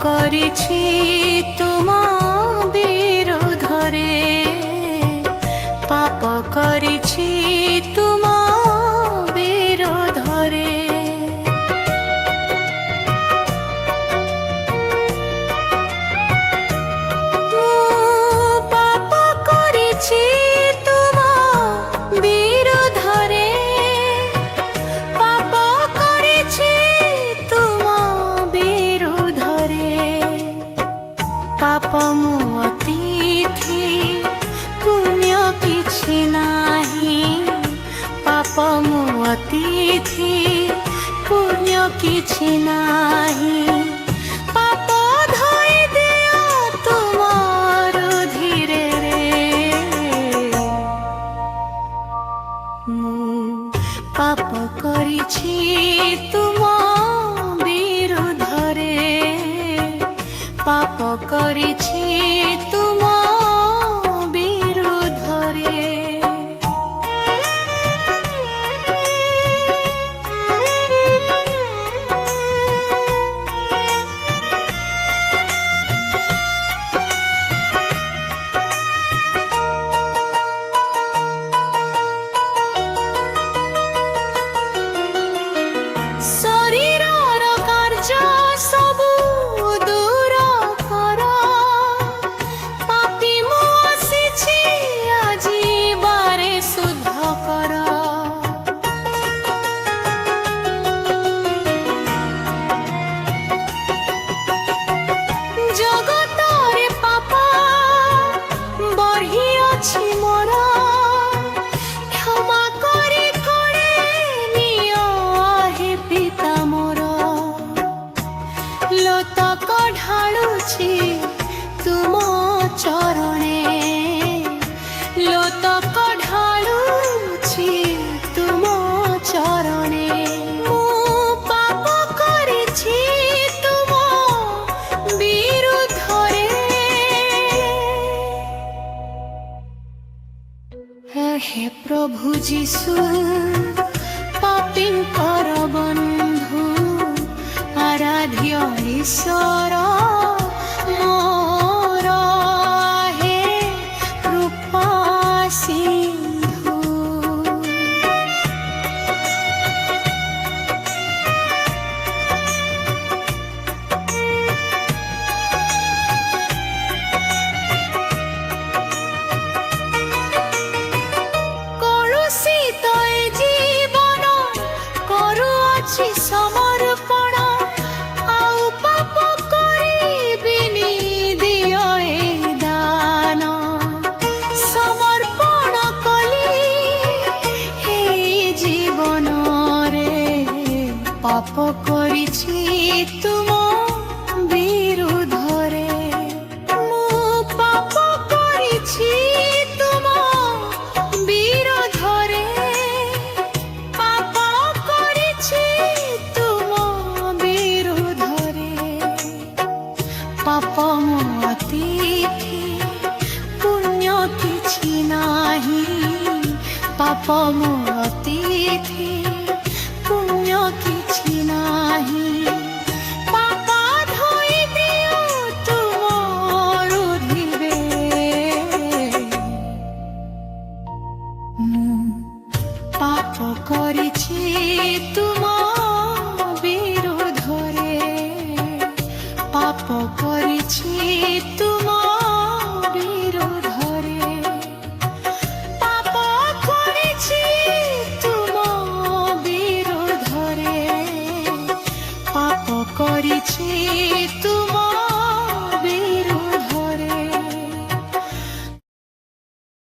করেছি তোমা বিরোধরে, পাপ করেছি তোমা বিরোধরে। পাপ করেছি তোমা বিরোধরে, পাপ করেছি তোমা বিরোধরে। পাপ মো অতিথি পুণ্য কিছু নাহি, পাপ মো অতিথি পুণ্য কিছু নাহি। পাপ ধୋଇ ଦିଅ ତୁମର ଧୀରେ ରେ, ମୁଁ ପାପ କରିଛି ତୁମ ବିରୁଦ୍ଧରେ, ପାପ କରିଛି ତୁମ ବିରୁଦ୍ଧରେ। ଶରୀରର କାର୍ଯ୍ୟ ସବୁ ଦୂର କର, ପାପୀ ମୁଁ ଆସିଛି ଆଜି ବାରେ ଶୁଦ୍ଧ କର। ଜଗତରେ ପାପ ବଢ଼ି ଅଛି ମୋର, କ୍ଷମା କରି କୋଳେ ନିଅ ହେ ପିତା ମୋର। ଲୋତକ ଢାଳୁଛି ତୁମ ଚରଣେ, ଲୋତକ ଢାଳୁଛି ତୁମ ଚରଣେ। ମୁଁ ପାପ କରିଛି ତୁମ ବିରୁଦ୍ଧରେ, ହେ ପ୍ରଭୁ ଯୀଶୁ ପାପୀଙ୍କର ବନ୍ଧୁ, ଆରାଧ୍ୟ ଈଶ୍ୱର ମୋର ହେ କୃପା ସିନ୍ଧୁ। କଳୁଷିତ ଏ ଜୀବନ କରୁଅଛି ସମର୍ପଣ, ଆଉ ପାପ କରିବିନି ଦିଅ ଏ ଦାନ। ସମର୍ପଣ କଲି ଏ ଜୀବନରେ, ପାପ କରିଛି ତୁମ ବିରୁଦ୍ଧରେ। ମୁଁ ପାପ କରିଛି ତୁମ ବିରୋଧରେ, ପାପ କରିଛି ତୁମ ବିରୁଦ୍ଧରେ। ପାପ ମୋ ଅତିଥି ପୁଣ୍ୟ କିଛି ନାହିଁ, ପାପ ମୋ ଅତିଥି ପୁଣ୍ୟ କିଛି ନାହିଁ। ପାପ ଧୋଇ ଦିଅ ତୁମର ଧୀରେ, ମୁଁ ପାପ କରିଛି ତୁମ ବିରୁଦ୍ଧରେ, ପାପ କରିଛି